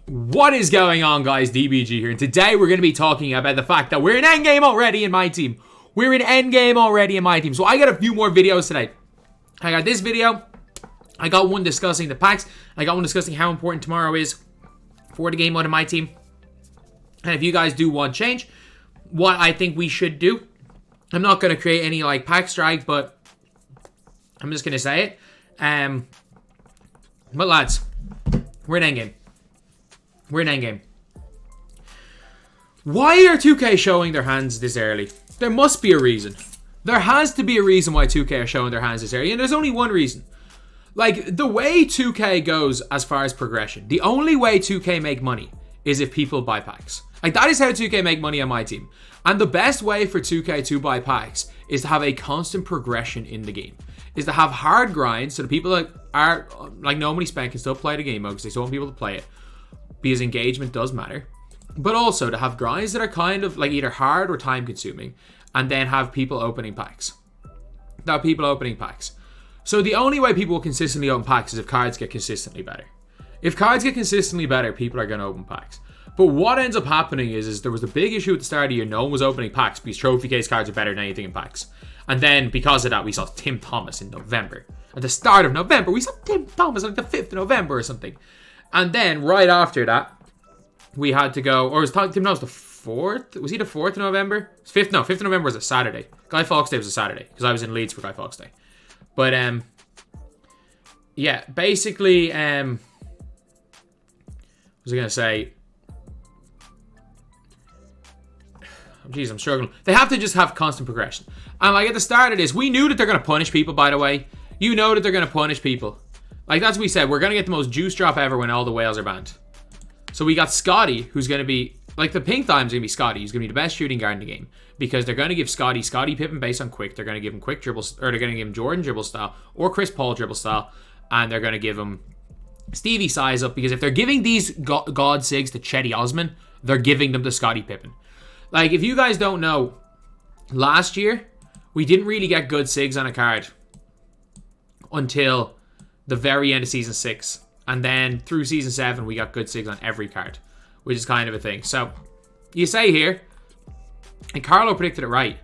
What is going on, guys? DBG here, and today we're going to be talking about the fact that we're in endgame already in my team. We're in endgame already in my team. So I got a few more videos today. I got this video. I got one discussing the packs. I got one discussing how important tomorrow is for the game mode in my team. And if you guys do want change, what I think we should do. I'm not going to create any like pack strike, but I'm just going to say it. But lads, we're in endgame. We're in endgame. Why are 2K showing their hands this early? There must be a reason. There has to be a reason why 2K are showing their hands this early. And there's only one reason. Like, the way 2K goes as far as progression, the only way 2K make money is if people buy packs. Like, that is how 2K make money on my team. And the best way for 2K to buy packs is to have a constant progression in the game. Is to have hard grinds so the people that are, like, no money spent can still play the game mode because they still want people to play it. Because engagement does matter. But also to have grinds that are kind of like either hard or time consuming. And then have people opening packs. So the only way people will consistently open packs is if cards get consistently better. If cards get consistently better, people are going to open packs. But what ends up happening is there was a big issue at the start of the year. No one was opening packs because trophy case cards are better than anything in packs. And then because of that, we saw Tim Thomas in November. At the start of November, we saw Tim Thomas like the 5th of November or something. And then right after that, we had to go, or was Tim Thomas the 4th? Was he the 4th of November? 5th? No, 5th of November was a Saturday. Guy Fawkes Day was a Saturday because I was in Leeds for Guy Fawkes Day. But yeah, basically, what was I gonna say? Jeez, I'm struggling. They have to just have constant progression. And like at the start of this, we knew that they're gonna punish people. By the way, you know that they're gonna punish people. Like that's what we said. We're gonna get the most juice drop ever when all the whales are banned. So we got Scottie, who's gonna be like the pink dime's gonna be Scottie. He's gonna be the best shooting guard in the game because they're gonna give Scottie pippen based on quick. They're gonna give him quick dribbles, or they're gonna give him Jordan dribble style or Chris Paul dribble style, and they're gonna give him Stevie size up because if they're giving these god sigs to Chetty Osman, they're giving them to Scottie Pippen. Like if you guys don't know, last year we didn't really get good sigs on a card until the very end of season 6. And then through season 7, we got good sigs on every card, which is kind of a thing. So you say here, and Carlo predicted it right,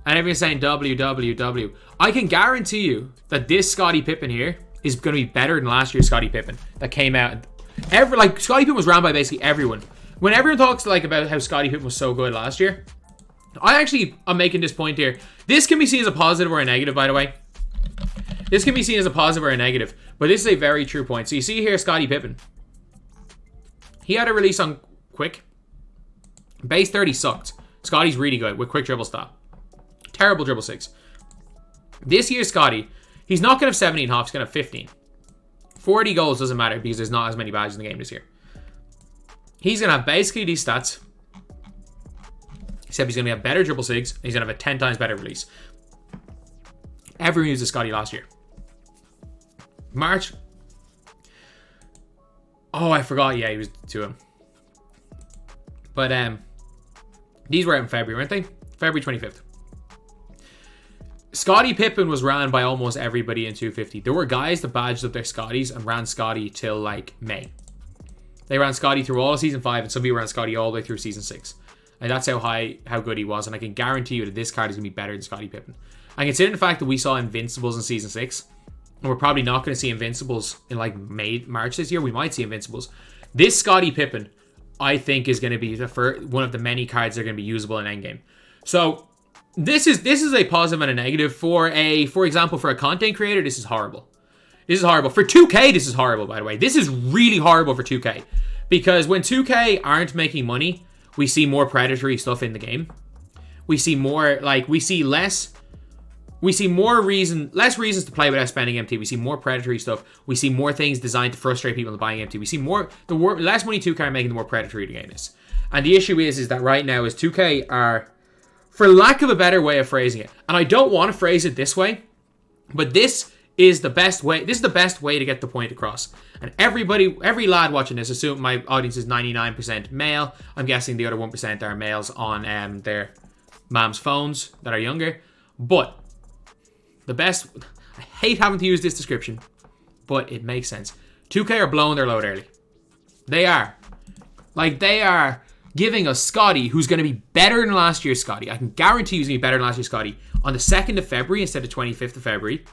and everyone's saying W. I can guarantee you that this Scottie Pippen here is going to be better than last year's Scottie Pippen that came out. Scottie Pippen was ran by basically everyone. When everyone talks like about how Scottie Pippen was so good last year, I'm making this point here. This can be seen as a positive or a negative, by the way. This can be seen as a positive or a negative, but this is a very true point. So you see here, Scottie Pippen. He had a release on quick. Base 30 sucked. Scottie's really good with quick dribble style. Terrible dribble 6. This year's Scottie, he's not going to have 17 hops, he's going to have 15. 40 goals doesn't matter because there's not as many badges in the game this year. He's going to have basically these stats. Except he's going to have better dribble 6. He's going to have a 10 times better release. Everyone used Scottie last year. March. Oh, I forgot. Yeah, he was to him. But these were out in February, weren't they? February 25th. Scottie Pippen was ran by almost everybody in 250. There were guys that badged up their Scotties and ran Scottie till like May. They ran Scottie through all of season 5, and some people ran Scottie all the way through season 6. And that's how good he was. And I can guarantee you that this card is going to be better than Scottie Pippen. And considering the fact that we saw Invincibles in season 6, and we're probably not going to see Invincibles in like March this year. We might see Invincibles. This Scottie Pippen, I think, is going to be one of the many cards that are going to be usable in endgame. So this is a positive and a negative. For example, for a content creator, this is horrible. This is horrible. For 2K, this is horrible, by the way. This is really horrible for 2K. Because when 2K aren't making money, we see more predatory stuff in the game. We see more, less reasons to play without spending MT. We see more predatory stuff. We see more things designed to frustrate people into buying MT. We see less money 2K are making, the more predatory the game is. And the issue is that right now is 2K are, for lack of a better way of phrasing it, and I don't want to phrase it this way, but this is the best way. This is the best way to get the point across. And every lad watching this, assume my audience is 99% male. I'm guessing the other 1% are males on their mom's phones that are younger. But the best, I hate having to use this description, but it makes sense. 2K are blowing their load early. They are. Like, they are giving us Scottie, who's going to be better than last year's Scottie. I can guarantee he's going to be better than last year's Scottie on the 2nd of February instead of 25th of February.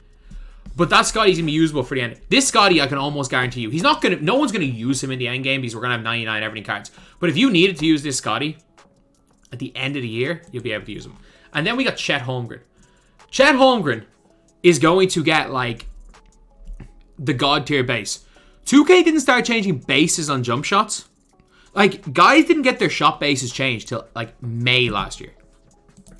But that Scottie's going to be usable for the end. This Scottie, I can almost guarantee you, no one's going to use him in the end game because we're going to have 99 everything cards. But if you needed to use this Scottie at the end of the year, you'll be able to use him. And then we got Chet Holmgren. Chet Holmgren is going to get, like, the god tier base. 2K didn't start changing bases on jump shots. Like, guys didn't get their shot bases changed till, like, May last year.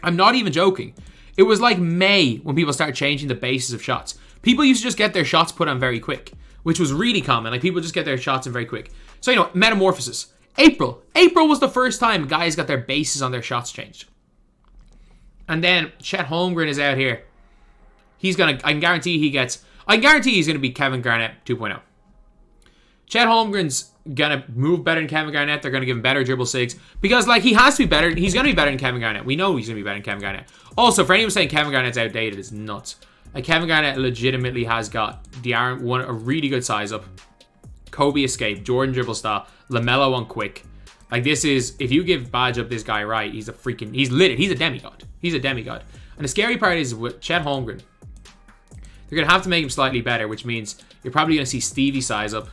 I'm not even joking. It was like May when people started changing the bases of shots. People used to just get their shots put on very quick, which was really common. Like, people just get their shots in very quick. So, you know, metamorphosis. April was the first time guys got their bases on their shots changed. And then Chet Holmgren is out here. I can guarantee he's going to be Kevin Garnett 2.0. Chet Holmgren's going to move better than Kevin Garnett. They're going to give him better dribble sigs. Because, like, he has to be better. He's going to be better than Kevin Garnett. We know he's going to be better than Kevin Garnett. Also, for anyone saying Kevin Garnett's outdated, it's nuts. Like, Kevin Garnett legitimately has got a really good size up. Kobe escape, Jordan dribble style, LaMelo on quick. Like, this is, if you give badge up this guy right, he's lit. He's a demigod. He's a demigod. And the scary part is with Chet Holmgren, they're going to have to make him slightly better, which means you're probably going to see Stevie size up,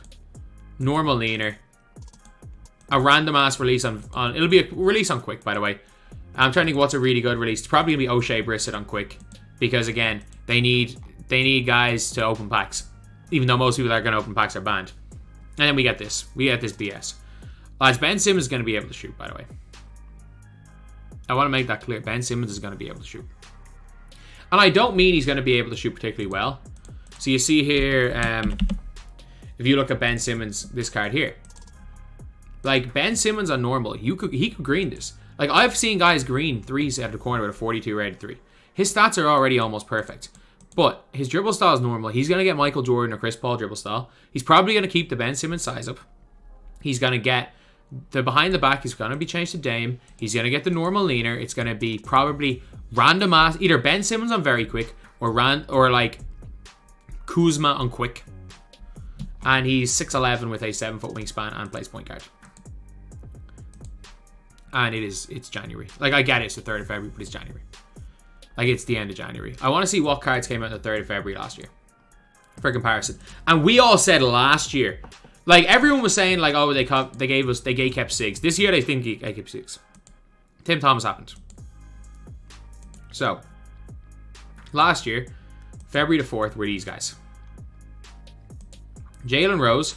normal leaner, a random ass release on it'll be a release on quick, by the way. I'm trying to think what's a really good release. It's probably going to be O'Shea Brissett on quick, because again, they need guys to open packs, even though most people that are going to open packs are banned. And then we get this BS. Ben Simmons is going to be able to shoot, by the way. I want to make that clear. Ben Simmons is going to be able to shoot. And I don't mean he's going to be able to shoot particularly well. So you see here, if you look at Ben Simmons, this card here. Like, Ben Simmons on normal, he could green this. Like, I've seen guys green threes out of the corner with a 42 rated 3. His stats are already almost perfect. But his dribble style is normal. He's going to get Michael Jordan or Chris Paul dribble style. He's probably going to keep the Ben Simmons size up. He's going to get the behind the back is going to be changed to Dame. He's going to get the normal leaner. It's going to be probably random ass, either Ben Simmons on very quick or like Kuzma on quick. And he's 6'11 with a 7-foot wingspan and plays point guard. And it's January. Like, I get it, it's the 3rd of February, but it's January. Like, it's the end of January. I want to see what cards came out on the 3rd of February last year for comparison. And we all said last year, like, everyone was saying, like, oh, they kept SIGs. This year, they think they kept SIGs. Tim Thomas happened. So, last year, February the 4th, were these guys. Jalen Rose.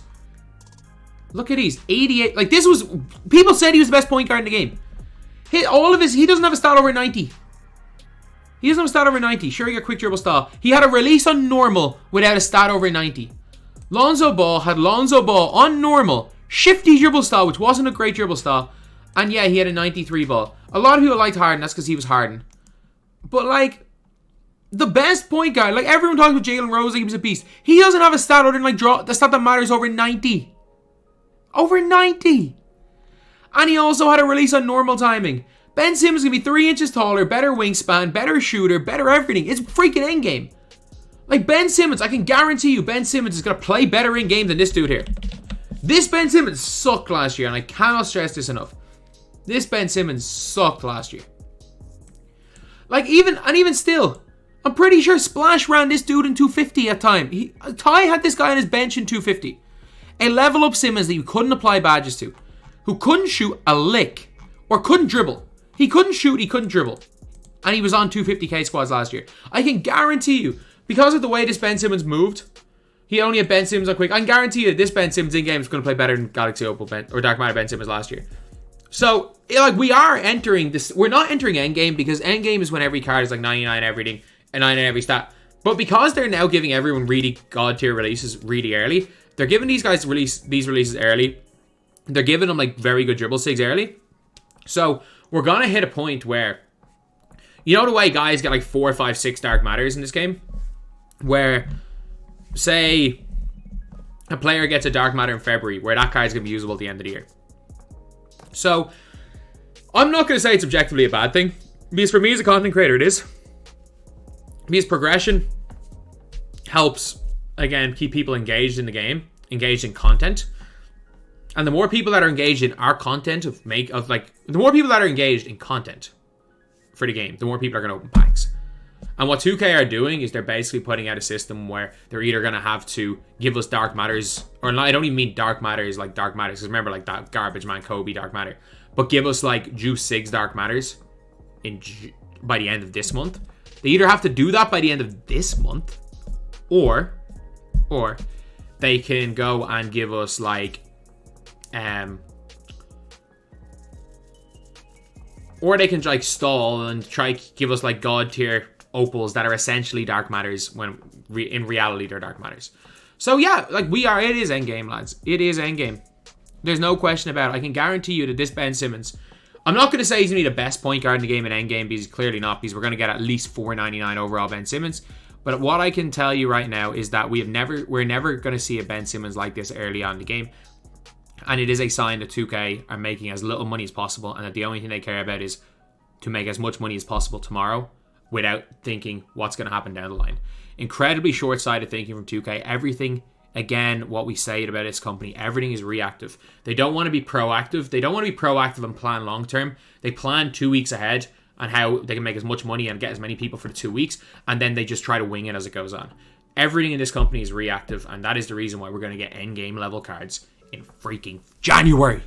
Look at these. 88. Like, this was... People said he was the best point guard in the game. He doesn't have a stat over 90. He doesn't have a stat over 90. Sure, he got quick dribble style. He had a release on normal without a stat over 90. Lonzo Ball had Lonzo Ball on normal, shifty dribble style, which wasn't a great dribble style. And yeah, he had a 93 ball. A lot of people liked Harden. That's because he was Harden. But, like, the best point guard, like, everyone talks about Jalen Rose, like he was a beast. He doesn't have a stat other than, like, the stat that matters over 90. Over 90. And he also had a release on normal timing. Ben Simmons is going to be 3 inches taller, better wingspan, better shooter, better everything. It's freaking endgame. Like, Ben Simmons, I can guarantee you Ben Simmons is going to play better in game than this dude here. This Ben Simmons sucked last year, and I cannot stress this enough. This Ben Simmons sucked last year. Like, even still, I'm pretty sure Splash ran this dude in 250 at time. Ty had this guy on his bench in 250. A level up Simmons that you couldn't apply badges to, who couldn't shoot a lick, or couldn't dribble. He couldn't shoot, he couldn't dribble. And he was on 250k squads last year. I can guarantee you, because of the way this Ben Simmons moved, he only had Ben Simmons on quick. I can guarantee you this Ben Simmons in game is going to play better than Galaxy Opal or Dark Matter Ben Simmons last year. So, like, we are entering this. We're not entering endgame because endgame is when every card is like 99 everything and 99 every stat. But because they're now giving everyone really god tier releases really early, they're giving these guys these releases early. They're giving them like very good dribble sigs early. So we're gonna hit a point where, you know, the way guys get like 4, 5, 6 Dark Matters in this game, where say a player gets a Dark Matter in February, where that card's gonna be usable at the end of the year. So I'm not gonna say it's objectively a bad thing, because for me as a content creator it is. Because progression helps, again, keep people engaged in the game, engaged in content. And the more people that are engaged in our content the more people that are engaged in content for the game, the more people are going to open packs. And what 2K are doing is they're basically putting out a system where they're either going to have to give us dark matters, or not, I don't even mean dark matters like dark matters, because remember, like that garbage man Kobe dark matter, but give us like Juice Sigs dark matters by the end of this month. They either have to do that by the end of this month, or they can go and give us like or they can like stall and try give us like god tier opals that are essentially dark matters when in reality they're dark matters. So yeah, like it is endgame, lads. It is endgame. There's no question about it. I can guarantee you that this Ben Simmons, I'm not going to say he's going to be the best point guard in the game in endgame, because he's clearly not, because we're going to get at least 499 overall Ben Simmons. But what I can tell you right now is that we're never going to see a Ben Simmons like this early on in the game. And it is a sign that 2K are making as little money as possible, and that the only thing they care about is to make as much money as possible tomorrow without thinking what's going to happen down the line. Incredibly short-sighted thinking from 2K. Everything, again, what we say about this company, everything is reactive. They don't want to be proactive. They don't want to be proactive and plan long-term. They plan 2 weeks ahead on how they can make as much money and get as many people for the 2 weeks, and then they just try to wing it as it goes on. Everything in this company is reactive, and that is the reason why we're going to get endgame level cards in freaking January.